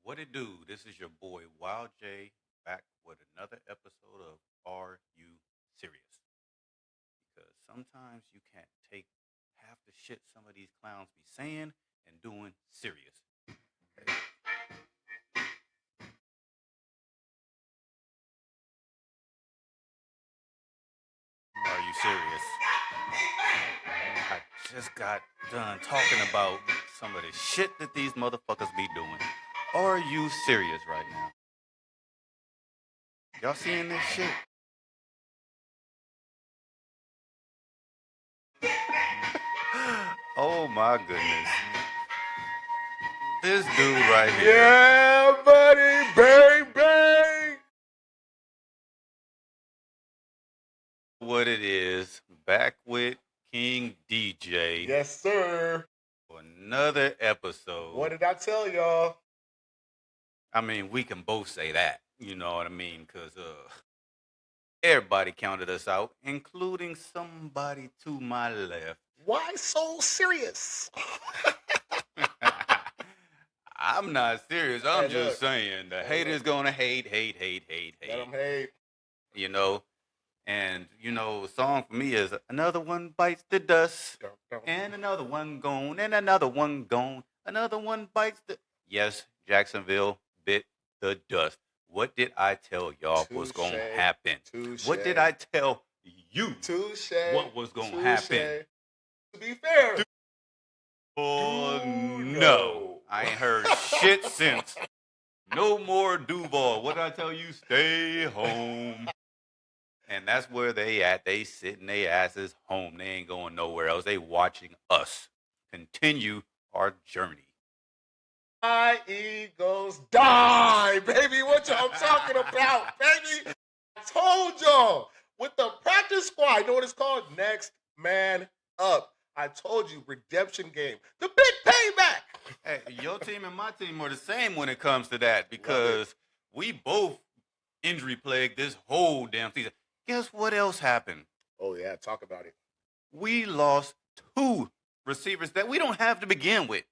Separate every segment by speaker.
Speaker 1: What it do? This is your boy Wild J back with another episode of Are You Serious? Because sometimes you can't take half the shit some of these clowns be saying and doing serious. Are you serious? I just got done talking about some of the shit that these motherfuckers be doing. Are you serious right now? Y'all seeing this shit? Oh my goodness. This dude right here.
Speaker 2: Yeah, buddy, bang, bang.
Speaker 1: What it is, back with King DJ
Speaker 2: Yes, sir.
Speaker 1: for another episode.
Speaker 2: What did I tell y'all?
Speaker 1: I mean, we can both say that, you know what I mean? Because everybody counted us out, including somebody to my left.
Speaker 2: Why so serious?
Speaker 1: I'm not serious. I'm
Speaker 2: Hey,
Speaker 1: just
Speaker 2: look.
Speaker 1: saying the
Speaker 2: Hey,
Speaker 1: haters
Speaker 2: look.
Speaker 1: gonna hate.
Speaker 2: Let them hate.
Speaker 1: You know? And, a song for me is Another One Bites the Dust. And another one gone, and another one gone. Another one bites the... Yes, Jacksonville bit the dust. What did I tell y'all was going to happen? What did I tell you what was going to happen?
Speaker 2: To be fair.
Speaker 1: Oh, no. I ain't heard shit since. No more Duval. What did I tell you? Stay home. And that's where they at. They sitting their asses home. They ain't going nowhere else. They watching us continue our journey.
Speaker 2: My Eagles die, baby. What y'all talking about, baby? I told y'all. With the practice squad, you know what it's called? Next Man Up. I told you, redemption game. The big payback.
Speaker 1: Hey, your team and my team are the same when it comes to that because we both injury plagued this whole damn season. Guess what else happened?
Speaker 2: Oh, yeah, talk about it.
Speaker 1: We lost two receivers that we don't have to begin with.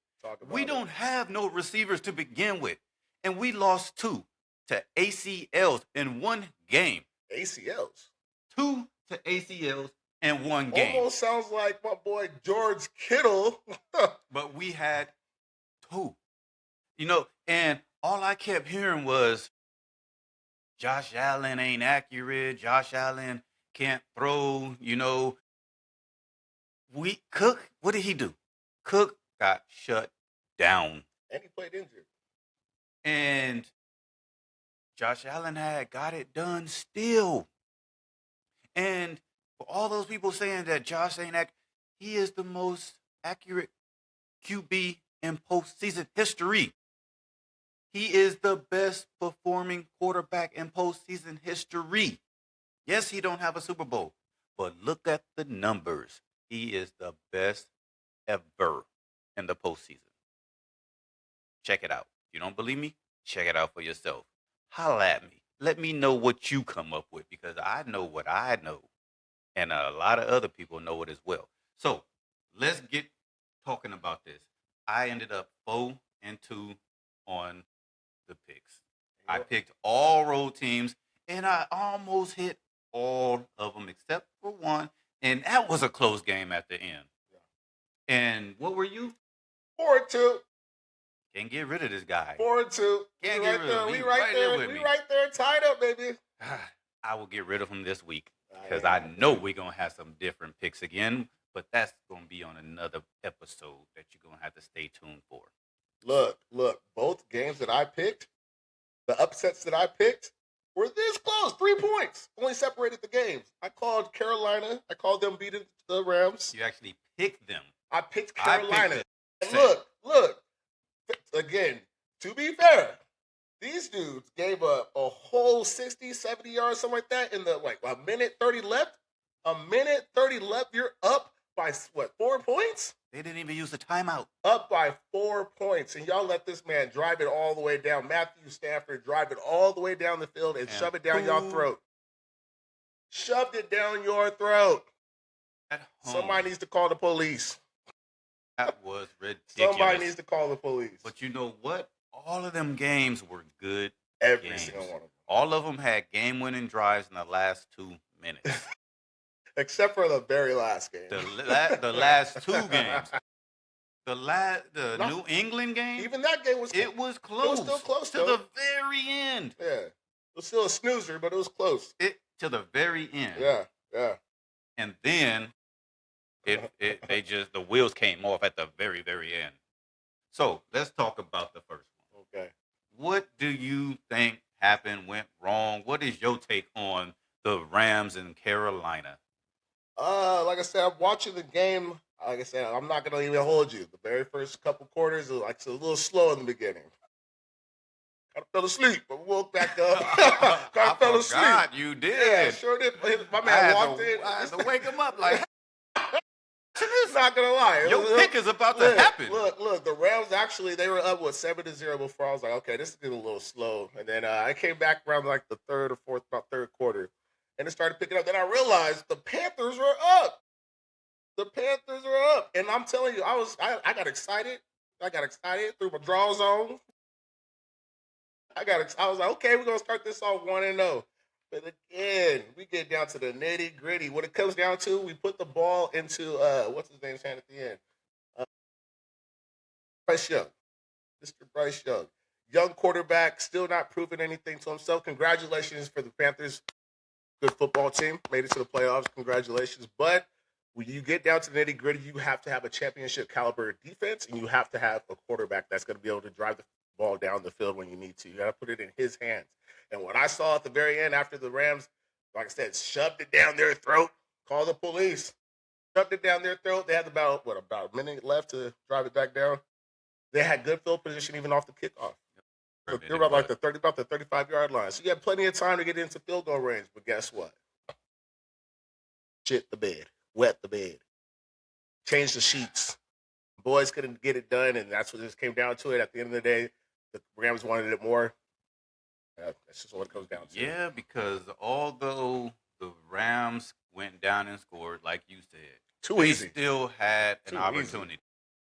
Speaker 1: We
Speaker 2: it.
Speaker 1: don't have no receivers to begin with. And we lost two to ACLs in one game.
Speaker 2: ACLs?
Speaker 1: Two to ACLs in one game.
Speaker 2: Almost sounds like my boy George Kittle.
Speaker 1: But we had two. And all I kept hearing was, Josh Allen ain't accurate. Josh Allen can't throw, Cook, what did he do? Cook got shut down.
Speaker 2: And he played injured.
Speaker 1: And Josh Allen had got it done still. And for all those people saying that Josh ain't accurate, he is the most accurate QB in postseason history. He is the best performing quarterback in postseason history. Yes, he don't have a Super Bowl, but look at the numbers. He is the best ever in the postseason. Check it out. If you don't believe me, check it out for yourself. Holla at me. Let me know what you come up with because I know what I know. And a lot of other people know it as well. So let's get talking about this. I ended up 4-2 on the picks. I picked all road teams, and I almost hit all of them except for one, and that was a close game at the end. Yeah. And what were you?
Speaker 2: 4-2.
Speaker 1: Can't get rid of this guy.
Speaker 2: 4-2.
Speaker 1: Can't get rid of him.
Speaker 2: We right there. We right there, tied up, baby.
Speaker 1: I will get rid of him this week because I know we're gonna have some different picks again, but that's gonna be on another episode that you're gonna have to stay tuned for.
Speaker 2: Look, both games that I picked, the upsets that I picked, were this close. 3 points. Only separated the games. I called Carolina. I called them beating the Rams.
Speaker 1: You actually picked them.
Speaker 2: I picked Carolina.
Speaker 1: And
Speaker 2: look. Again, to be fair, these dudes gave up a whole 60, 70 yards, something like that, in the, a minute 30 left. A minute 30 left. You're up by, 4 points?
Speaker 1: They didn't even use the timeout.
Speaker 2: Up by 4 points. And y'all let this man drive it all the way down. Matthew Stafford drive it all the way down the field and shove it down your throat. Shoved it down your throat. Somebody needs to call the police.
Speaker 1: That was ridiculous.
Speaker 2: Somebody needs to call the police.
Speaker 1: But you know what? all of them games were good
Speaker 2: Every
Speaker 1: games.
Speaker 2: single one of them.
Speaker 1: All of them had game-winning drives in the last 2 minutes.
Speaker 2: Except for the very last game.
Speaker 1: The last 2 games. The
Speaker 2: No,
Speaker 1: New England game,
Speaker 2: even that game was
Speaker 1: it was
Speaker 2: It
Speaker 1: close.
Speaker 2: was still close,
Speaker 1: to
Speaker 2: though.
Speaker 1: the very end.
Speaker 2: Yeah. It was still a snoozer, but it was close.
Speaker 1: To the very end.
Speaker 2: Yeah, yeah.
Speaker 1: And then the wheels came off at the very, very end. So let's talk about the first one.
Speaker 2: Okay.
Speaker 1: What do you think happened, went wrong? What is your take on the Rams in Carolina?
Speaker 2: Like I said, I'm watching the game. Like I said, I'm not gonna even hold you. The very first couple quarters, it's a little slow in the beginning. Kind of fell asleep, but we woke back up. Kind of fell asleep.
Speaker 1: God, you did.
Speaker 2: Yeah, sure did. My man walked in.
Speaker 1: I had to wake him up like.
Speaker 2: Not gonna lie.
Speaker 1: Your pick is about to happen.
Speaker 2: Look. The Rams actually they were up 7-0 before. I was like, okay, this is getting a little slow. And then I came back around like the third quarter, and it started picking up. Then I realized the Panthers were up. The Panthers were up, and I'm telling you, I got excited. I got excited through my draw zone. I was like, okay, we're gonna start this off 1-0. But again, we get down to the nitty gritty. What it comes down to, we put the ball into what's his name's hand at the end? Bryce Young, Mr. Bryce Young, young quarterback, still not proving anything to himself. Congratulations for the Panthers, good football team, made it to the playoffs. Congratulations, but when you get down to the nitty gritty, you have to have a championship caliber defense, and you have to have a quarterback that's going to be able to drive the ball down the field when you need to. You got to put it in his hands. And what I saw at the very end after the Rams, like I said, shoved it down their throat, called the police, shoved it down their throat. They had about a minute left to drive it back down. They had good field position even off the kickoff. They're about the 35-yard line. So you had plenty of time to get into field goal range. But guess what? Shit the bed. Wet the bed. Change the sheets. Boys couldn't get it done, and that's what this came down to it. At the end of the day, the Rams wanted it more. That's just what it comes down to.
Speaker 1: Yeah, because although the Rams went down and scored, like you said, they still had an opportunity.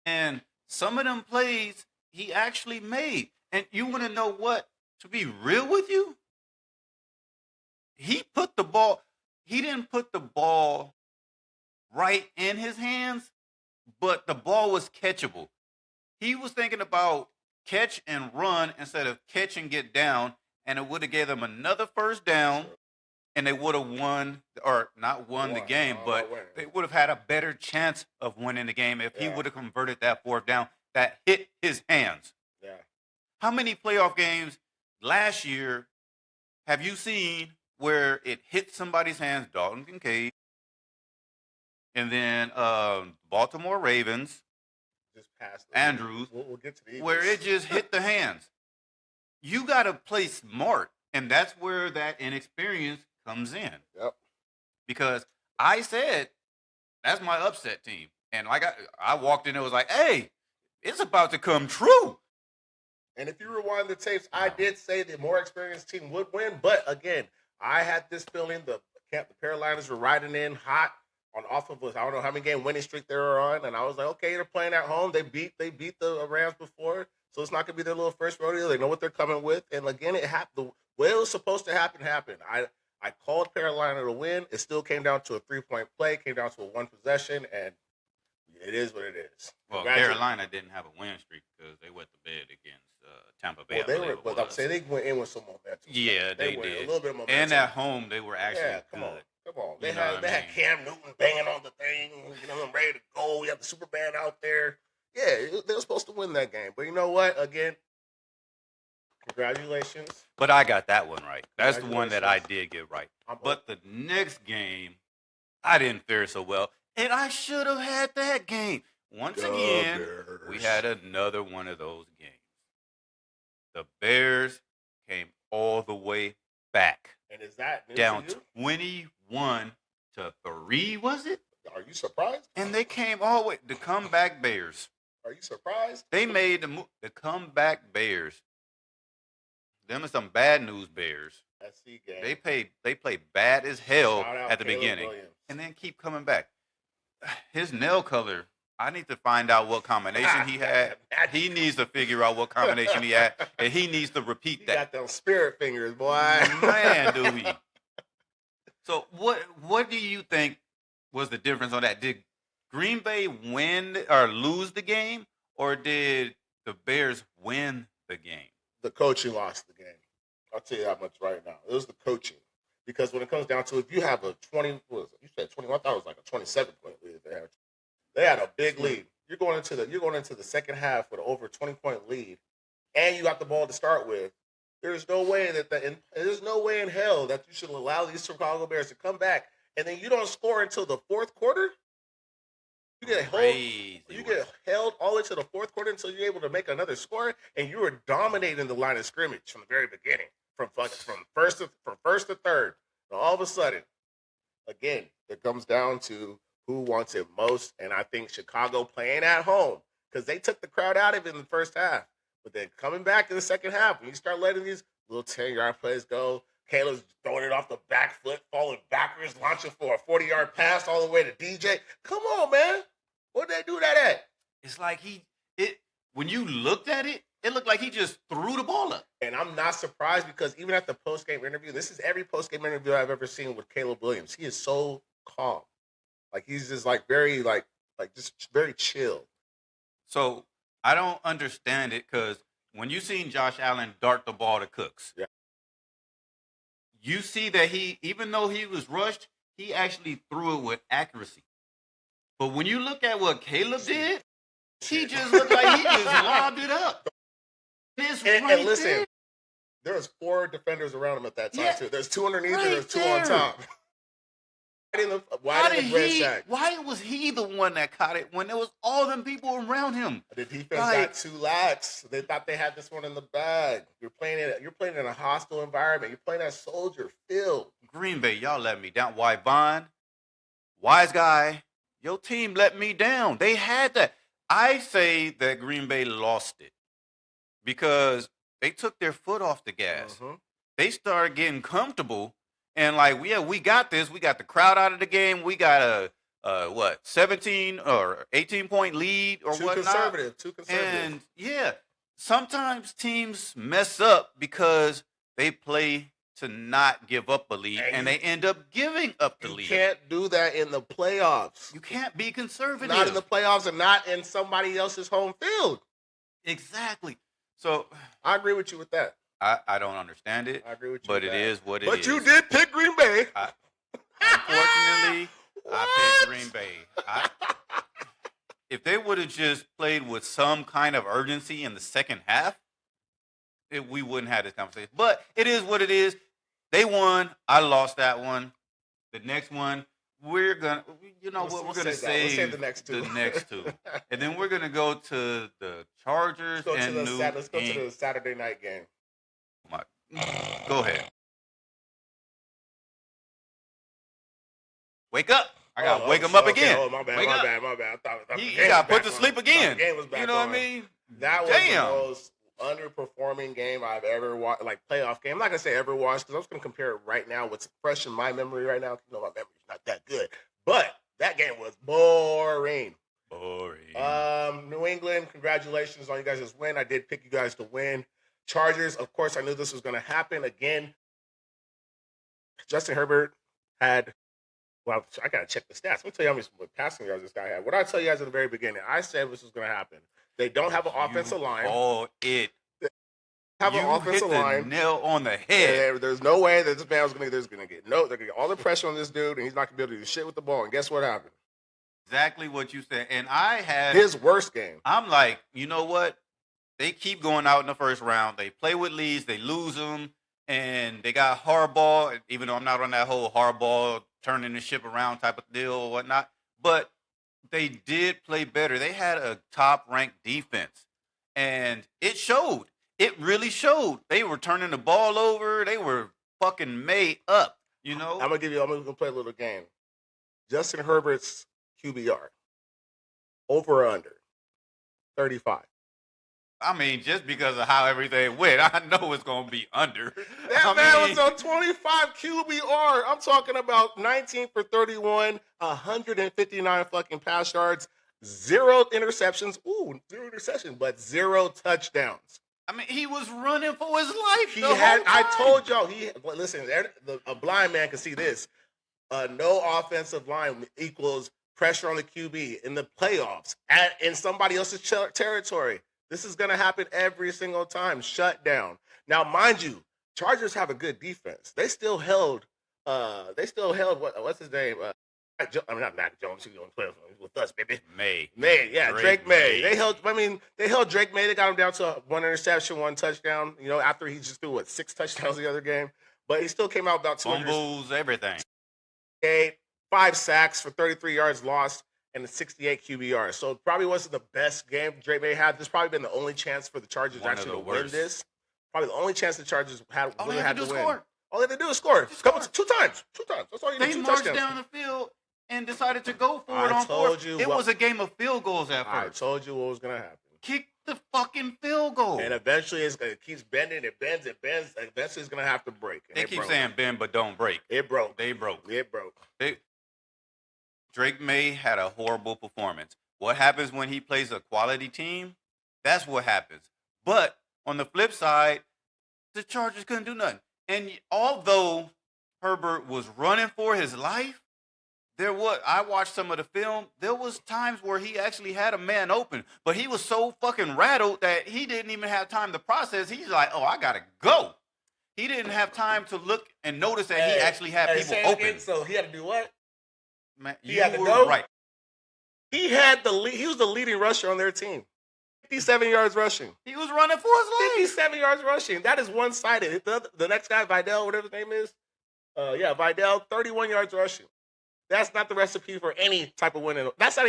Speaker 1: And some of them plays he actually made. And you want to know what? To be real with you, he didn't put the ball right in his hands, but the ball was catchable. He was thinking about catch and run instead of catch and get down, and it would have gave them another first down, and they would have won, or not won the game, but they would have had a better chance of winning the game if he would have converted that fourth down that hit his hands.
Speaker 2: Yeah.
Speaker 1: How many playoff games last year have you seen where it hit somebody's hands, Dalton Kincaid, and then Baltimore Ravens,
Speaker 2: just past
Speaker 1: Andrews,
Speaker 2: we'll get to the Eagles,
Speaker 1: where it just hit the hands? You got to play smart, and that's where that inexperience comes in.
Speaker 2: Yep.
Speaker 1: Because I said, that's my upset team. And like I walked in and was like, hey, it's about to come true.
Speaker 2: And if you rewind the tapes, I did say the more experienced team would win. But again, I had this feeling the Carolinas were riding in hot off of I don't know how many game winning streak they were on. And I was like, okay, they're playing at home. They beat the Rams before. So it's not going to be their little first rodeo. They know what they're coming with. And again, it happened. The way it was supposed to happen happened. I called Carolina to win. It still came down to a 3-point play, came down to a one possession, and it is what it is.
Speaker 1: Well, Carolina didn't have a win streak because they went to bed against Tampa Bay.
Speaker 2: Well, I'm saying they went in with some momentum.
Speaker 1: Yeah, they did.
Speaker 2: A little bit of momentum.
Speaker 1: And at home, they were actually
Speaker 2: come
Speaker 1: good.
Speaker 2: on. They had Cam Newton banging on the thing, ready to go. We have the super band out there. Yeah, they were supposed to win that game. But you know what? Again, congratulations.
Speaker 1: But I got that one right. That's the one that I did get right. But the next game, I didn't fare so well. And I should have had that game. Once again, we had another one of those games. The Bears came all the way back.
Speaker 2: And is that new
Speaker 1: down
Speaker 2: to you?
Speaker 1: 21-3, was it?
Speaker 2: Are you surprised?
Speaker 1: And they came all the way. The comeback Bears.
Speaker 2: Are you surprised?
Speaker 1: They made the comeback Bears. Them are some bad news Bears.
Speaker 2: SC game.
Speaker 1: They played bad as hell at the
Speaker 2: Caleb
Speaker 1: beginning,
Speaker 2: Williams.
Speaker 1: and then keep coming back. His nail color I need to find out what combination he had. He needs to figure out what combination he had, and he needs to repeat
Speaker 2: He
Speaker 1: that.
Speaker 2: got them spirit fingers, boy.
Speaker 1: Man, do he. So what do you think was the difference on that? Did Green Bay win or lose the game, or did the Bears win the game?
Speaker 2: The coaching lost the game. I'll tell you that much right now. It was the coaching. Because when it comes down to, if you have a 20, what was it? You said 21, I thought it was like a 27-point lead. They had a big lead. You're going into the second half with an over 20-point lead, and you got the ball to start with. There's no way there's no way in hell that you should allow these Chicago Bears to come back, and then you don't score until the fourth quarter. You get held all the way to the fourth quarter until you're able to make another score, and you were dominating the line of scrimmage from the very beginning, from first to third. And all of a sudden, again, it comes down to who wants it most, and I think Chicago playing at home, because they took the crowd out of it in the first half. But then coming back in the second half, when you start letting these little 10-yard plays go, Caleb's throwing it off the back foot, falling backwards, launching for a 40-yard pass all the way to DJ. Come on, man. What'd they do that at?
Speaker 1: It's like when you looked at it, it looked like he just threw the ball up.
Speaker 2: And I'm not surprised, because even at the post-game interview, this is every post-game interview I've ever seen with Caleb Williams. He is so calm. Like, he's just like very, like just very chill.
Speaker 1: So I don't understand it, because when you seen Josh Allen dart the ball to Cooks,
Speaker 2: yeah,
Speaker 1: you see that even though he was rushed, he actually threw it with accuracy. But when you look at what Caleb did, he just looked like he just lobbed it up.
Speaker 2: And listen, there was 4 defenders around him at that time, too. There's 2 underneath and there's 2 on top.
Speaker 1: Why was he the one that caught it when there was all them people around him?
Speaker 2: The defense got too lax. They thought they had this one in the bag. You're playing in a hostile environment. You're playing at Soldier Field.
Speaker 1: Green Bay, y'all let me down. Why, Bond? Wise guy, your team let me down. They had that. I say that Green Bay lost it because they took their foot off the gas.
Speaker 2: Mm-hmm.
Speaker 1: They started getting comfortable. And like, we got this. We got the crowd out of the game. We got a 17 or 18-point lead or whatnot.
Speaker 2: Too conservative.
Speaker 1: And yeah, sometimes teams mess up because they play to not give up a lead, and they end up giving up the lead.
Speaker 2: You can't do that in the playoffs.
Speaker 1: You can't be conservative.
Speaker 2: Not in the playoffs and not in somebody else's home field.
Speaker 1: Exactly. So
Speaker 2: I agree with you with that.
Speaker 1: I don't understand it.
Speaker 2: I agree with you.
Speaker 1: But it is what it is.
Speaker 2: But you did pick Green Bay.
Speaker 1: Unfortunately, I picked Green Bay. If they would have just played with some kind of urgency in the second half, we wouldn't have this conversation. But it is what it is. They won. I lost that one. The next one, we're going to, we're going to save
Speaker 2: the next two.
Speaker 1: And then we're going to go to the Chargers and New England.
Speaker 2: Let's go to the Saturday night game.
Speaker 1: Go ahead. Wake up. I got to wake him up again.
Speaker 2: Oh, my bad. I thought
Speaker 1: he got put to sleep again.
Speaker 2: The game was back.
Speaker 1: You know what I mean?
Speaker 2: That was the most underperforming game I've ever watched, like playoff game. I'm not going to say ever watched, because I was going to compare it right now. What's fresh in my memory right now, my memory's not that good. But that game was boring. New England, congratulations on you guys' win. I did pick you guys to win. Chargers, of course, I knew this was going to happen again. Justin Herbert had, well, I got to check the stats. Let me tell you how many passing yards this guy had. What did I tell you guys in the very beginning? I said this was going to happen. They don't have an offensive line.
Speaker 1: An
Speaker 2: offensive line.
Speaker 1: Nail on the head.
Speaker 2: There's no way that this man was going to get they're going to get all the pressure on this dude, and he's not going to be able to do shit with the ball. And guess what happened?
Speaker 1: Exactly what you said. And I had
Speaker 2: his worst game.
Speaker 1: I'm like, you know what? They keep going out in the first round. They play with leads. They lose them. And they got Harbaugh, even though I'm not on that whole Harbaugh turning the ship around type of deal or whatnot. But they did play better. They had a top-ranked defense. And it showed. It really showed. They were turning the ball over. They were fucking made up, I'm
Speaker 2: going to play a little game. Justin Herbert's QBR. Over or under? 35.
Speaker 1: I mean, just because of how everything went, I know it's going to be under.
Speaker 2: That man was on 25 QBR. I'm talking about 19 for 31, 159 fucking pass yards. 0 interceptions. Ooh, 0 interceptions, but 0 touchdowns.
Speaker 1: I mean, he was running for his life.
Speaker 2: He
Speaker 1: the
Speaker 2: had.
Speaker 1: whole time.
Speaker 2: I told y'all. Listen. A blind man can see this. No offensive line equals pressure on the QB in the playoffs in somebody else's territory. This is going to happen every single time. Shut down. Now, mind you, Chargers have a good defense. They still held. What's his name? I'm not Mac Jones. He's on 12 with us, baby.
Speaker 1: May.
Speaker 2: Yeah, Drake May. They held Drake May. They got him down to 1 interception, 1 touchdown. You know, after he just threw 6 touchdowns the other game, but he still came out about 200.
Speaker 1: Fumbles, everything.
Speaker 2: 5 sacks for 33 yards lost and 68 QBR. So it probably wasn't the best game Drake May had. This probably been the only chance for the Chargers actually to win this. Probably the only chance the Chargers had to win.
Speaker 1: Score.
Speaker 2: All they had to do is score. Two times. That's all you need.
Speaker 1: They
Speaker 2: 2
Speaker 1: marched
Speaker 2: touchdowns.
Speaker 1: down the field and decided to go for it
Speaker 2: I
Speaker 1: on
Speaker 2: told
Speaker 1: fourth.
Speaker 2: you
Speaker 1: It
Speaker 2: what-
Speaker 1: was a game of field goals at
Speaker 2: I
Speaker 1: first.
Speaker 2: told you what was going to happen.
Speaker 1: Kick the fucking field goal.
Speaker 2: And eventually it keeps bending. It bends. Eventually it's going to have to break. And
Speaker 1: They
Speaker 2: it
Speaker 1: keep
Speaker 2: broke.
Speaker 1: saying bend but don't break.
Speaker 2: It broke.
Speaker 1: They broke.
Speaker 2: It broke.
Speaker 1: Drake May had a horrible performance. What happens when he plays a quality team? That's what happens. But on the flip side, the Chargers couldn't do nothing. And although Herbert was running for his life, I watched some of the film. There was times where he actually had a man open, but he was so fucking rattled that he didn't even have time to process. He's like, "Oh, I gotta go." He didn't have time to look and notice that he actually had people open.
Speaker 2: So he had to do what?
Speaker 1: Man,
Speaker 2: He
Speaker 1: you
Speaker 2: had to
Speaker 1: were
Speaker 2: go?
Speaker 1: right.
Speaker 2: He was the leading rusher on their team. 57 yards rushing.
Speaker 1: He was running for his life.
Speaker 2: 57 yards rushing. That is one-sided. The next guy, Vidal, whatever his name is. Vidal, 31 yards rushing. That's not the recipe for any type of win. That's not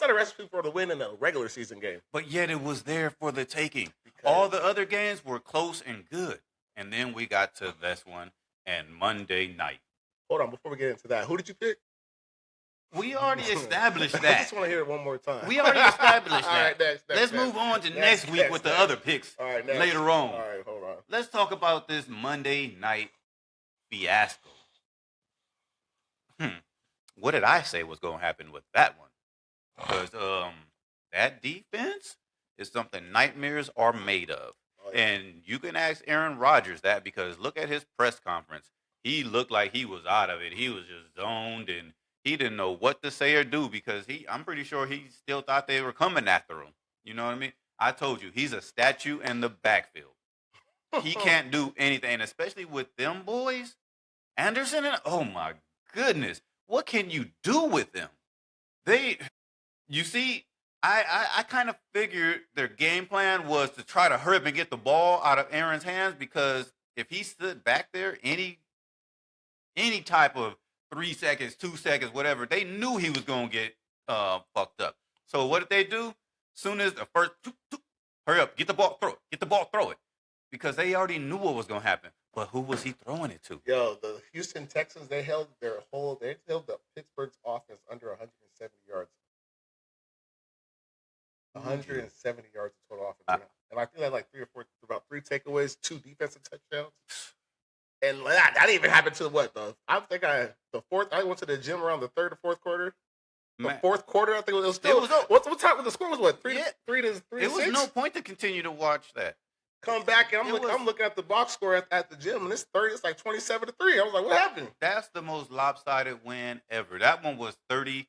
Speaker 2: a recipe for the win in a regular season game.
Speaker 1: But yet it was there for the taking. All the other games were close and good. And then we got to this one and Monday night.
Speaker 2: Hold on, before we get into that, who did you pick?
Speaker 1: We already established
Speaker 2: I
Speaker 1: that.
Speaker 2: just want to hear it one more time.
Speaker 1: We already established
Speaker 2: All
Speaker 1: that.
Speaker 2: right, next.
Speaker 1: Let's move on to next week with the other picks
Speaker 2: All right, next.
Speaker 1: later on.
Speaker 2: All right, hold on.
Speaker 1: Let's talk about this Monday night fiasco. What did I say was going to happen with that one? Because that defense is something nightmares are made of.
Speaker 2: Oh, yeah.
Speaker 1: And you can ask Aaron Rodgers that because look at his press conference. He looked like he was out of it. He was just zoned and he didn't know what to say or do because I'm pretty sure he still thought they were coming after him. You know what I mean? I told you, he's a statue in the backfield. He can't do anything, and especially with them boys. Anderson and oh my goodness, what can you do with them? You see, I kind of figured their game plan was to try to hurry up and get the ball out of Aaron's hands because if he stood back there any type of 3 seconds, 2 seconds, whatever, they knew he was going to get fucked up. So what did they do? Soon as the first, hurry up, get the ball, throw it. Because they already knew what was going to happen. But who was he throwing it to?
Speaker 2: Yo, the Houston Texans, they held the Pittsburgh's offense under 170 yards. 170 yards of total offense. And I think they had like about 3 takeaways, 2 defensive touchdowns. And that didn't even happen to what? I went to the gym around the 3rd or 4th quarter. The 4th quarter, I think it was still. What time? The score was what? 3 to 3
Speaker 1: It was
Speaker 2: 6?
Speaker 1: no point to continue to watch that.
Speaker 2: Come back and I'm looking at the box score at the gym, and it's like 27-3. I was like, what happened?
Speaker 1: That's the most lopsided win ever. That one was 30-6.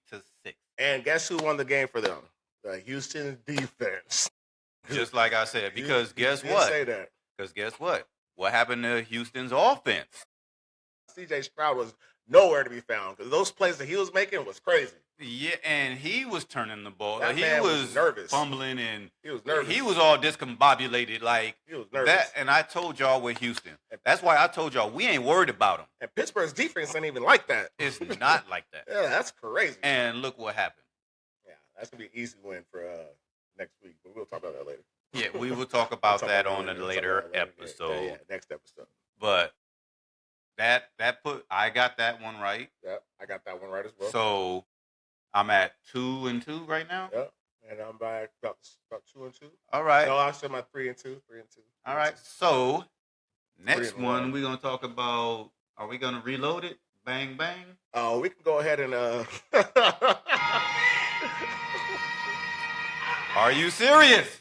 Speaker 2: And guess who won the game for them? The Houston defense.
Speaker 1: Just like I said, because guess
Speaker 2: You didn't
Speaker 1: what?
Speaker 2: say that.
Speaker 1: Because guess what? What happened to Houston's offense?
Speaker 2: C.J. Stroud was nowhere to be found because those plays that he was making was crazy.
Speaker 1: Yeah, and he was turning the ball.
Speaker 2: That
Speaker 1: He
Speaker 2: man was nervous.
Speaker 1: fumbling, and
Speaker 2: He was nervous.
Speaker 1: he was all discombobulated like
Speaker 2: He was nervous.
Speaker 1: that. And I told y'all with Houston. That's why I told y'all we ain't worried about him.
Speaker 2: And Pittsburgh's defense ain't even like that.
Speaker 1: It's not like that.
Speaker 2: Yeah, that's crazy.
Speaker 1: And look what happened.
Speaker 2: Yeah, that's going to be an easy win for next week, but we'll talk about that later.
Speaker 1: Yeah, we will talk about
Speaker 2: We'll talk
Speaker 1: that
Speaker 2: about
Speaker 1: on a
Speaker 2: that later.
Speaker 1: later
Speaker 2: We'll talk about that later.
Speaker 1: episode.
Speaker 2: Yeah, next episode.
Speaker 1: But I got that one right.
Speaker 2: Yep, I got that one right as well.
Speaker 1: So I'm at 2-2 right now.
Speaker 2: Yep, and I'm back about 2-2.
Speaker 1: All right.
Speaker 2: No, I said my 3-2.
Speaker 1: All right. So next
Speaker 2: 3-1.
Speaker 1: one we're gonna talk about. Are we gonna reload it? Bang bang.
Speaker 2: Oh, we can go ahead and
Speaker 1: Are you serious?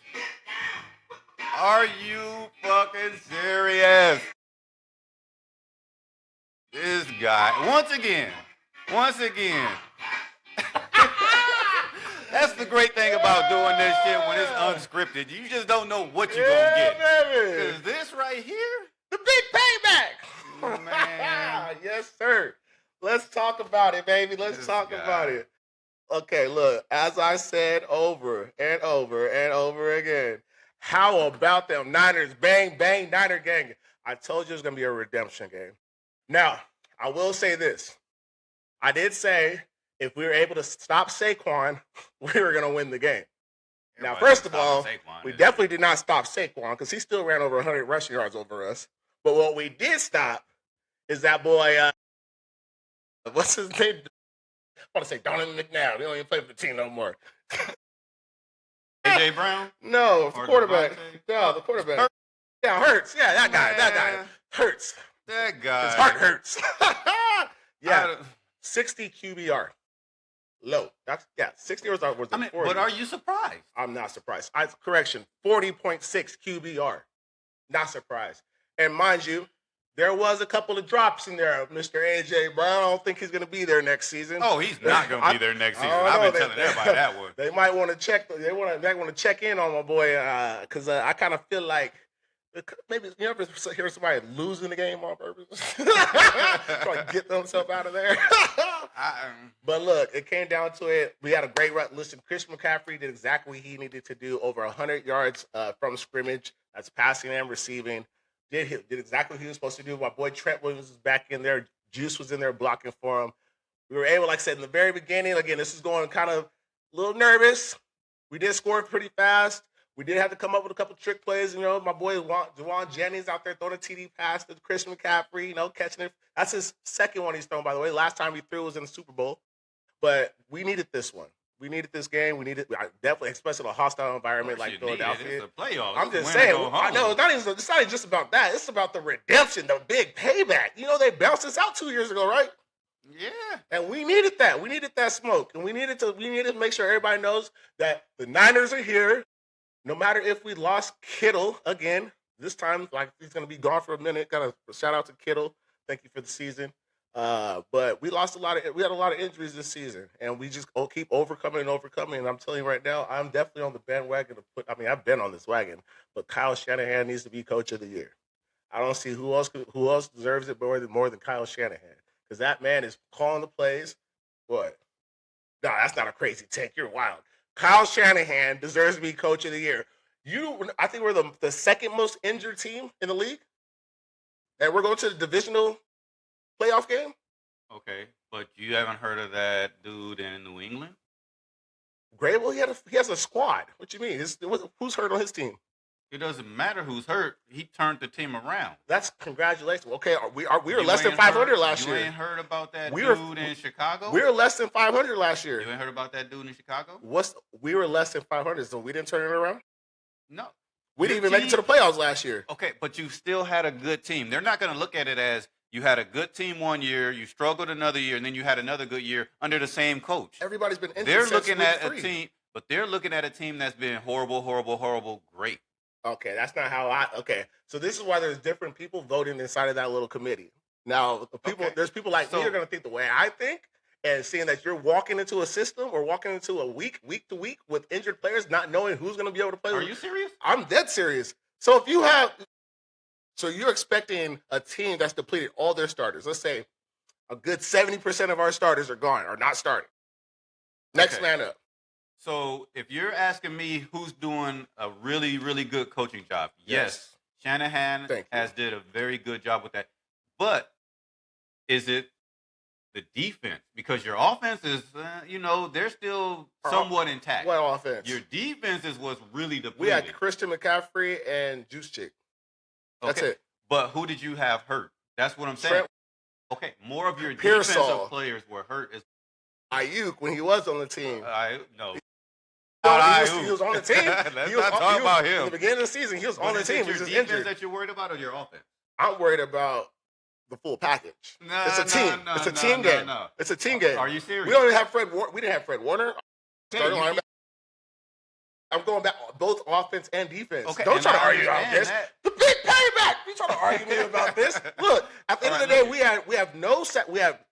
Speaker 1: Are you fucking serious? This guy, once again. That's the great thing about doing this shit when it's unscripted. You just don't know what you're gonna get.
Speaker 2: Baby.
Speaker 1: Because this right here,
Speaker 2: The big payback.
Speaker 1: man.
Speaker 2: Yes, sir. Let's talk about it, baby. Let's
Speaker 1: This
Speaker 2: talk
Speaker 1: guy.
Speaker 2: about it. Okay, look, as I said over and over and over again, how about them Niners? Bang, bang, Niner gang. I told you it's going to be a redemption game. Now, I will say this. I did say if we were able to stop Saquon, we were going to win the game. Now,
Speaker 1: Everybody
Speaker 2: first of
Speaker 1: stopping
Speaker 2: all,
Speaker 1: Saquon,
Speaker 2: we
Speaker 1: isn't
Speaker 2: definitely did not stop Saquon because he still ran over 100 rushing yards over us. But what we did stop is that boy, what's his name? I want to say Donovan McNabb. He don't even play for the team no more.
Speaker 1: it? AJ Brown?
Speaker 2: No, the
Speaker 1: Or
Speaker 2: quarterback.
Speaker 1: Devontae?
Speaker 2: No, the quarterback.
Speaker 1: Hurts.
Speaker 2: Yeah, Hurts. Yeah, that guy.
Speaker 1: Man,
Speaker 2: Hurts.
Speaker 1: That guy.
Speaker 2: His heart hurts. Yeah,
Speaker 1: I-
Speaker 2: 60 QBR. Low. That's 60 was the
Speaker 1: I mean,
Speaker 2: 40.
Speaker 1: but are you surprised?
Speaker 2: I'm not surprised. Correction, 40.6 QBR. Not surprised. And mind you, there was a couple of drops in there, Mr. AJ Brown. I don't think he's going to be there next season.
Speaker 1: Oh, he's not going to be there next season. I've been telling everybody that one.
Speaker 2: They might want to check. They want to check in on my boy because I kind of feel like maybe you ever hear somebody losing the game on purpose, trying to get themselves out of there. But look, it came down to it. We had a great run. Listen, Chris McCaffrey did exactly what he needed to do. Over 100 yards from scrimmage. That's passing and receiving. Did exactly what he was supposed to do. My boy Trent Williams was back in there. Juice was in there blocking for him. We were able, like I said, in the very beginning, again, this is going kind of a little nervous. We did score pretty fast. We did have to come up with a couple trick plays. You know, my boy Juwan Jennings out there throwing a TD pass to Chris McCaffrey, you know, catching it. That's his second one he's thrown, by the way. Last time he threw was in the Super Bowl. But we needed this one. We needed this game. We needed definitely, especially in a hostile environment like Philadelphia.
Speaker 1: It's a playoff.
Speaker 2: I'm just saying. I know it's not even just about that. It's about the redemption, the big payback. You know, they bounced us out 2 years ago, right?
Speaker 1: Yeah.
Speaker 2: And we needed that. We needed that smoke, and we needed to make sure everybody knows that the Niners are here. No matter if we lost Kittle again, this time like he's going to be gone for a minute. Got a shout out to Kittle. Thank you for the season. But we had a lot of injuries this season, and we just keep overcoming. And I'm telling you right now, I'm definitely on the bandwagon I've been on this wagon, but Kyle Shanahan needs to be coach of the year. I don't see who else deserves it more than Kyle Shanahan, because that man is calling the plays. What? No, that's not a crazy take. You're wild. Kyle Shanahan deserves to be coach of the year. I think we're the second most injured team in the league, and we're going to the divisional playoff game.
Speaker 1: Okay, but you haven't heard of that dude in New England?
Speaker 2: Grable, he has a squad. What you mean? Who's hurt on his team?
Speaker 1: It doesn't matter who's hurt. He turned the team around.
Speaker 2: That's congratulations. Okay, we were
Speaker 1: You
Speaker 2: less than
Speaker 1: ain't
Speaker 2: 500
Speaker 1: heard-
Speaker 2: last
Speaker 1: You
Speaker 2: year.
Speaker 1: ain't heard about that
Speaker 2: We were-
Speaker 1: dude in Chicago?
Speaker 2: We were less than 500 last year.
Speaker 1: You ain't heard about that dude in Chicago?
Speaker 2: We were less than 500, so we didn't turn it around.
Speaker 1: No.
Speaker 2: We
Speaker 1: Your
Speaker 2: didn't even make it to the
Speaker 1: team-
Speaker 2: playoffs last year.
Speaker 1: Okay, but you still had a good team. They're not going to look at it as you had a good team one year, you struggled another year, and then you had another good year under the same coach.
Speaker 2: Everybody's been injured.
Speaker 1: They're
Speaker 2: since
Speaker 1: looking
Speaker 2: week
Speaker 1: at
Speaker 2: 3.
Speaker 1: a team, but they're looking at a team that's been horrible, great.
Speaker 2: Okay, that's not how okay. So this is why there's different people voting inside of that little committee. Now, there's people like me are going to think the way I think, and seeing that you're walking into a system or walking into a week to week with injured players, not knowing who's going to be able to play.
Speaker 1: Are you serious?
Speaker 2: I'm dead serious. So you're expecting a team that's depleted all their starters. Let's say a good 70% of our starters are gone, are not starting. Next man up.
Speaker 1: So if you're asking me who's doing a really, really good coaching job, yes, Shanahan has did a very good job with that. But is it the defense? Because your offense is, they're still somewhat intact.
Speaker 2: What offense?
Speaker 1: Your defense is what's really depleted.
Speaker 2: We had Christian McCaffrey and Juice Chick. That's it.
Speaker 1: But who did you have hurt? That's what I'm saying.
Speaker 2: Trent,
Speaker 1: okay, more of your
Speaker 2: Pearsall.
Speaker 1: defensive players were hurt.
Speaker 2: Ayuk, when he was on the team.
Speaker 1: No.
Speaker 2: He was on the team.
Speaker 1: Let's not talk about him.
Speaker 2: At the beginning of the season, he was on the team.
Speaker 1: Is it your defense that you're worried about or your offense?
Speaker 2: I'm worried about the full package. It's a team. It's a team game. It's a team game.
Speaker 1: Are you serious?
Speaker 2: We don't even have Fred Warner. We didn't have Fred Warner. I'm going back both offense and defense.
Speaker 1: Okay,
Speaker 2: Don't
Speaker 1: and
Speaker 2: try to
Speaker 1: I
Speaker 2: argue about
Speaker 1: understand
Speaker 2: this.
Speaker 1: that.
Speaker 2: The big payback. You trying to argue me about this? Look, at the end
Speaker 1: All
Speaker 2: of the
Speaker 1: right,
Speaker 2: day,
Speaker 1: look
Speaker 2: we have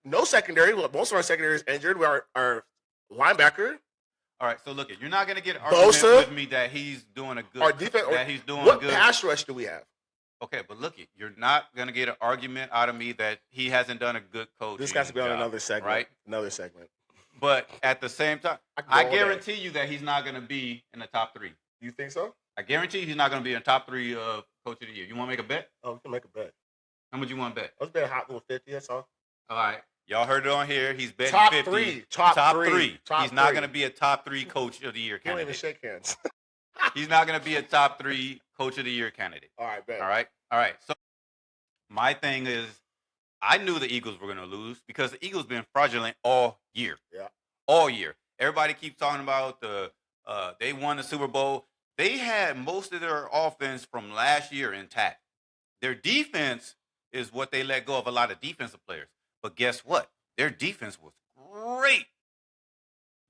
Speaker 2: no secondary. Well, most of our secondary is injured. We are our linebacker,
Speaker 1: All right, so look, you're not gonna get an argument
Speaker 2: Bosa,
Speaker 1: with me that he's doing a
Speaker 2: our
Speaker 1: good,
Speaker 2: defense.
Speaker 1: that he's doing
Speaker 2: What
Speaker 1: good.
Speaker 2: pass rush do we have?
Speaker 1: Okay, but look, you're not gonna get an argument out of me that he hasn't done a good coaching
Speaker 2: This has to be on
Speaker 1: job,
Speaker 2: another segment.
Speaker 1: right?
Speaker 2: Another segment.
Speaker 1: But at the same time,
Speaker 2: I can go
Speaker 1: I
Speaker 2: all day.
Speaker 1: guarantee you that he's not gonna be in the top 3.
Speaker 2: You think so?
Speaker 1: I guarantee he's not gonna be in the top 3 of coach of the year. You want to make a bet?
Speaker 2: Oh, we can make a bet.
Speaker 1: How much you want to bet?
Speaker 2: Let's bet a hot little 50. That's all.
Speaker 1: All right, y'all heard it on here. He's betting
Speaker 2: Top
Speaker 1: 50.
Speaker 2: three. Top three. Top
Speaker 1: He's not
Speaker 2: three.
Speaker 1: gonna be a top 3 coach of the year
Speaker 2: You don't even
Speaker 1: candidate.
Speaker 2: shake hands.
Speaker 1: He's not gonna be a top 3 coach of the year candidate.
Speaker 2: All right, bet.
Speaker 1: All right. So my thing is, I knew the Eagles were going to lose because the Eagles been fraudulent all year.
Speaker 2: Yeah.
Speaker 1: All year. Everybody keeps talking about they won the Super Bowl. They had most of their offense from last year intact. Their defense is what they let go of a lot of defensive players. But guess what? Their defense was great.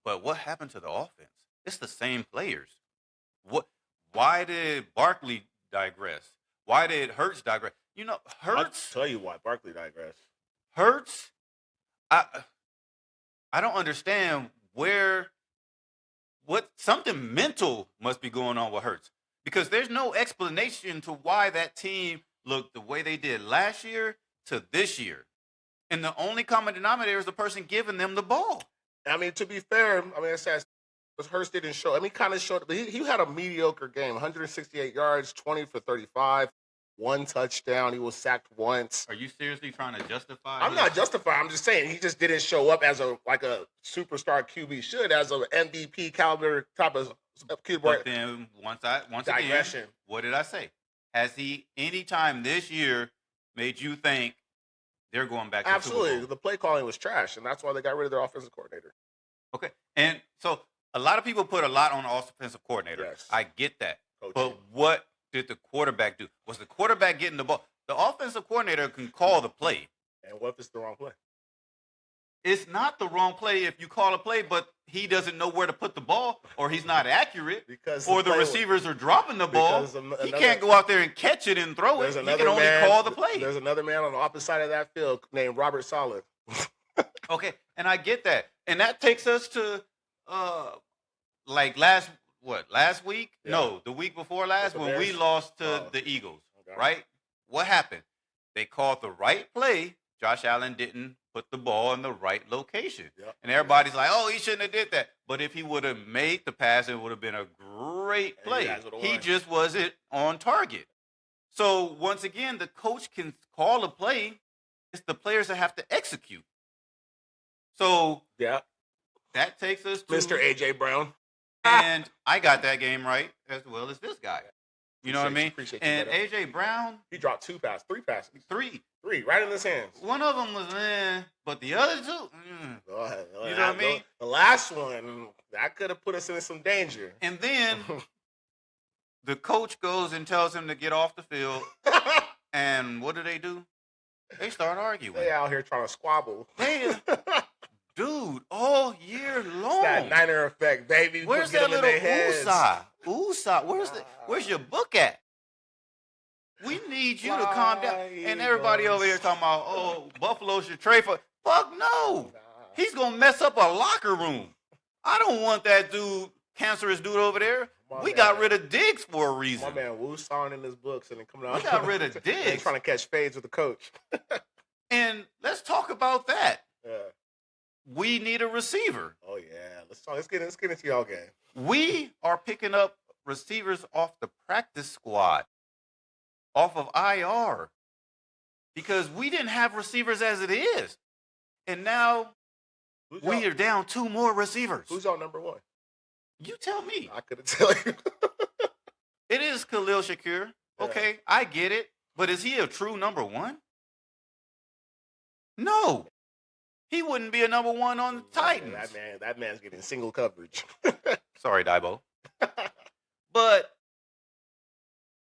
Speaker 1: But what happened to the offense? It's the same players. Why did Barkley digress? Why did Hurts digress? You know, Hurts.
Speaker 2: I'll tell you why. Barkley digress.
Speaker 1: Hurts. I don't understand what something mental must be going on with Hurts because there's no explanation to why that team looked the way they did last year to this year, and the only common denominator is the person giving them the ball.
Speaker 2: I mean, to be fair, I mean, it says Hurts didn't show. I mean, he kind of showed. But he had a mediocre game. 168 yards, 20 for 35, 1 touchdown. He was sacked once.
Speaker 1: Are you seriously trying to justify?
Speaker 2: I'm not justifying. I'm just saying he just didn't show up as a superstar QB should, as an MVP caliber type of QB.
Speaker 1: But then once again,
Speaker 2: Digression.
Speaker 1: what did I say? Has he any time this year made you think they're going back to the Super
Speaker 2: Absolutely,
Speaker 1: Bowl?
Speaker 2: the play calling was trash, and that's why they got rid of their offensive coordinator.
Speaker 1: Okay. And so a lot of people put a lot on the offensive coordinator.
Speaker 2: Yes.
Speaker 1: I get that.
Speaker 2: Coaching.
Speaker 1: But what did the quarterback do? Was the quarterback getting the ball? The offensive coordinator can call the play.
Speaker 2: And what if it's the wrong play?
Speaker 1: It's not the wrong play if you call a play, but he doesn't know where to put the ball, or he's not accurate,
Speaker 2: Because
Speaker 1: or the
Speaker 2: play-
Speaker 1: receivers are dropping the ball.
Speaker 2: because
Speaker 1: He can't go out there and catch it and throw it.
Speaker 2: There's
Speaker 1: He
Speaker 2: another
Speaker 1: can only
Speaker 2: man,
Speaker 1: call the play.
Speaker 2: There's another man on the opposite side of that field named Robert Saleh.
Speaker 1: Okay, and I get that. And that takes us to like last week?
Speaker 2: Yeah.
Speaker 1: No, the week before last
Speaker 2: the
Speaker 1: when we
Speaker 2: Bears?
Speaker 1: lost to
Speaker 2: Oh.
Speaker 1: the Eagles,
Speaker 2: Okay.
Speaker 1: right? What happened? They called the right play. Josh Allen didn't put the ball in the right location.
Speaker 2: Yep.
Speaker 1: And everybody's like, oh, he shouldn't have did that. But if he would have made the pass, it would have been a great
Speaker 2: And you
Speaker 1: play.
Speaker 2: guys would've
Speaker 1: He
Speaker 2: won.
Speaker 1: just wasn't on target. So once again, the coach can call a play. It's the players that have to execute. So
Speaker 2: Yeah,
Speaker 1: that takes us to
Speaker 2: Mr. AJ Brown.
Speaker 1: and I got that game right as well as this guy. You know what I mean?
Speaker 2: Appreciate you,
Speaker 1: And
Speaker 2: brother.
Speaker 1: AJ Brown,
Speaker 2: He dropped 3 passes,
Speaker 1: 3.
Speaker 2: right in his hands.
Speaker 1: One of them was but the other two.
Speaker 2: Go ahead.
Speaker 1: You know what I mean?
Speaker 2: The last one that could have put us in some danger.
Speaker 1: And then the coach goes and tells him to get off the field. And what do? They start arguing.
Speaker 2: They out here trying to squabble.
Speaker 1: They, dude, all year long.
Speaker 2: That Niner effect, baby.
Speaker 1: Where's
Speaker 2: Get
Speaker 1: that
Speaker 2: them in
Speaker 1: little
Speaker 2: their heads.
Speaker 1: Usa? Where's your book at? We need you to calm down. And everybody over here talking about, oh, Buffalo should trade for. Fuck no. He's gonna mess up a locker room. I don't want that cancerous dude over there. We got rid of Diggs for a reason.
Speaker 2: My man Wu sawing in his books and then coming out.
Speaker 1: We got rid of
Speaker 2: and
Speaker 1: Diggs.
Speaker 2: trying to catch fades with the coach.
Speaker 1: And let's talk about that.
Speaker 2: Yeah.
Speaker 1: We need a receiver.
Speaker 2: Oh yeah. Let's talk. Let's get into y'all game.
Speaker 1: We are picking up receivers off the practice squad, off of IR, because we didn't have receivers as it is. And now we are down 2 more receivers.
Speaker 2: Who's y'all number 1?
Speaker 1: You tell me.
Speaker 2: I couldn't tell you.
Speaker 1: It is Khalil Shakir.
Speaker 2: Yeah.
Speaker 1: Okay, I get it. But is he a true number 1? No. He wouldn't be a number 1 on the Titans.
Speaker 2: That man's getting single coverage.
Speaker 1: Sorry, Daibo.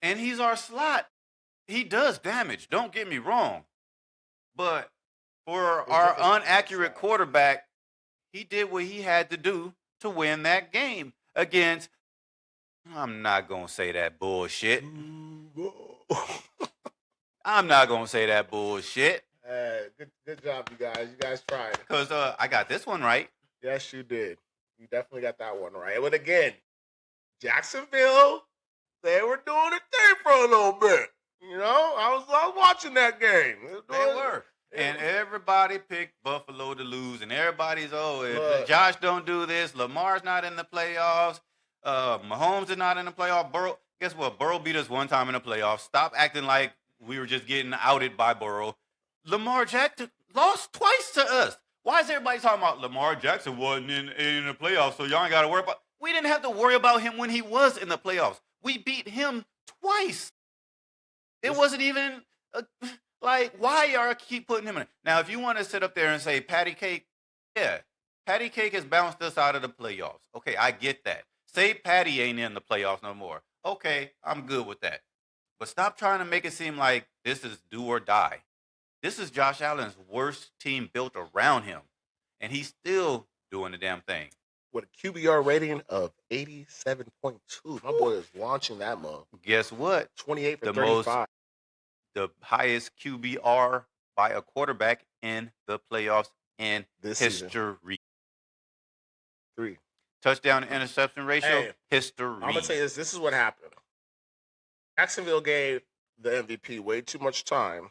Speaker 1: And he's our slot. He does damage. Don't get me wrong. But for our inaccurate quarterback, he did what he had to do to win that game against I'm not gonna say that bullshit.
Speaker 2: Super Bowl.
Speaker 1: I'm not gonna say that bullshit.
Speaker 2: Good job, you guys. You guys tried.
Speaker 1: Cause I got this one right.
Speaker 2: Yes, you did. You definitely got that one right. But again, Jacksonville, they were doing a thing for a little bit. You know, I was watching that game.
Speaker 1: They were. And everybody picked Buffalo to lose, and everybody's, if
Speaker 2: Look.
Speaker 1: Josh don't do this, Lamar's not in the playoffs, Mahomes is not in the playoffs. Burrow, guess what? Burrow beat us one time in the playoffs. Stop acting like we were just getting outed by Burrow. Lamar Jackson lost twice to us. Why is everybody talking about Lamar Jackson wasn't in the playoffs, so y'all ain't got to worry about? We didn't have to worry about him when he was in the playoffs. We beat him twice. It wasn't even like, why y'all keep putting him in? Now, if you want to sit up there and say Patty Cake, yeah, Patty Cake has bounced us out of the playoffs. Okay, I get that. Say Patty ain't in the playoffs no more. Okay, I'm good with that. But stop trying to make it seem like this is do or die. This is Josh Allen's worst team built around him, and he's still doing the damn thing.
Speaker 2: With a QBR rating of 87.2. My boy is launching that mug.
Speaker 1: Guess what?
Speaker 2: 28 for
Speaker 1: The
Speaker 2: 35.
Speaker 1: The highest QBR by a quarterback in the playoffs in
Speaker 2: This season.
Speaker 1: history.
Speaker 2: 3.
Speaker 1: Touchdown to interception ratio,
Speaker 2: Hey,
Speaker 1: history.
Speaker 2: I'm going to tell you this. This is what happened. Jacksonville gave the MVP way too much time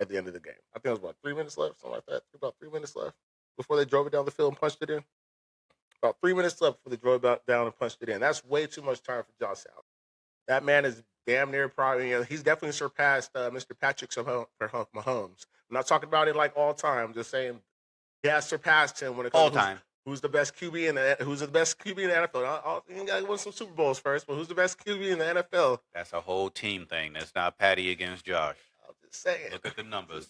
Speaker 2: at the end of the game. I think it was about 3 minutes left, something like that. About 3 minutes left before they drove it down the field and punched it in. About 3 minutes left before they drove it down and punched it in. That's way too much time for Josh Allen. That man is damn near probably, he's definitely surpassed Mr. Patrick Mahomes. I'm not talking about it like all time. I'm just saying he has surpassed him when it comes
Speaker 1: All
Speaker 2: to
Speaker 1: time.
Speaker 2: who's the best QB in the NFL. You got to win some Super Bowls first, but who's the best QB in the NFL?
Speaker 1: That's a whole team thing. That's not Patty against Josh.
Speaker 2: I'm just saying.
Speaker 1: Look at the numbers.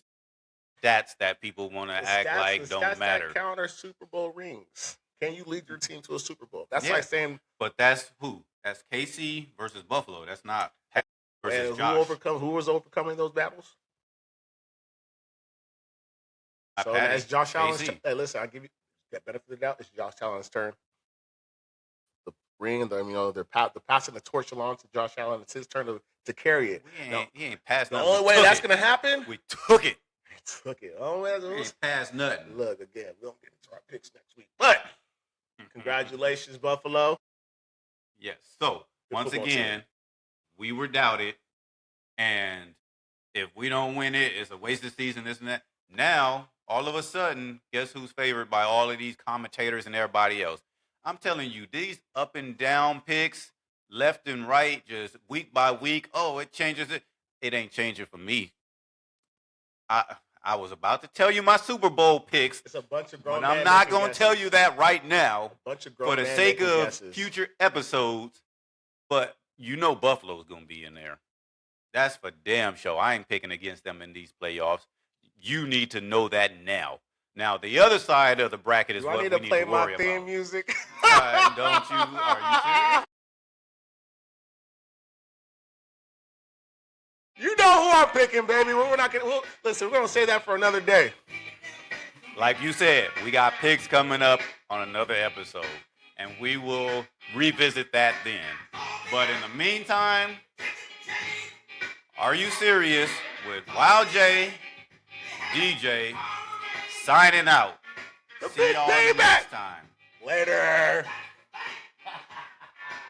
Speaker 1: Stats that people want to act like don't matter.
Speaker 2: That counter Super Bowl rings. Can you lead your team to a Super Bowl? That's
Speaker 1: Yeah.
Speaker 2: like saying.
Speaker 1: But that's who? That's KC versus Buffalo. That's not Patty versus
Speaker 2: And
Speaker 1: Josh.
Speaker 2: who was overcoming those battles?
Speaker 1: Not
Speaker 2: So
Speaker 1: Patty,
Speaker 2: it's Josh Allen's.
Speaker 1: KC.
Speaker 2: Hey, listen, I'll give you that benefit of the doubt. It's Josh Allen's turn. The ring, they're passing the torch along to Josh Allen. It's his turn to carry it.
Speaker 1: He ain't passed
Speaker 2: The
Speaker 1: nothing.
Speaker 2: only
Speaker 1: We
Speaker 2: way
Speaker 1: took
Speaker 2: that's
Speaker 1: it.
Speaker 2: gonna happen,
Speaker 1: We took it.
Speaker 2: took it. The only way
Speaker 1: We ain't passed nothing.
Speaker 2: look again. We don't get into our picks next week, but congratulations, Buffalo.
Speaker 1: Yes. So
Speaker 2: Good
Speaker 1: once
Speaker 2: football
Speaker 1: again, we were doubted, and if we don't win it, it's a wasted season. This and that. Now, all of a sudden, guess who's favored by all of these commentators and everybody else? I'm telling you, these up and down picks, left and right, just week by week. Oh, it changes it. It ain't changing for me. I was about to tell you my Super Bowl picks,
Speaker 2: It's a bunch of grown
Speaker 1: but
Speaker 2: men
Speaker 1: I'm not
Speaker 2: making
Speaker 1: going to tell
Speaker 2: guesses.
Speaker 1: you that right now
Speaker 2: A bunch of grown
Speaker 1: for the
Speaker 2: men
Speaker 1: sake
Speaker 2: making
Speaker 1: of
Speaker 2: guesses.
Speaker 1: future episodes. But you know Buffalo's going to be in there. That's for damn sure. I ain't picking against them in these playoffs. You need to know that now. Now, the other side of the bracket is
Speaker 2: Do
Speaker 1: what
Speaker 2: I
Speaker 1: we
Speaker 2: need to
Speaker 1: need
Speaker 2: play
Speaker 1: to worry
Speaker 2: my theme
Speaker 1: about.
Speaker 2: music?
Speaker 1: Don't you? Are you serious?
Speaker 2: You know who I'm picking, baby. We're not gonna listen. We're gonna say that for another day.
Speaker 1: Like you said, we got picks coming up on another episode, and we will revisit that then. But in the meantime, Are You Serious with Wild J, DJ, signing out.
Speaker 2: The
Speaker 1: See
Speaker 2: big
Speaker 1: y'all
Speaker 2: payback.
Speaker 1: next time.
Speaker 2: Later.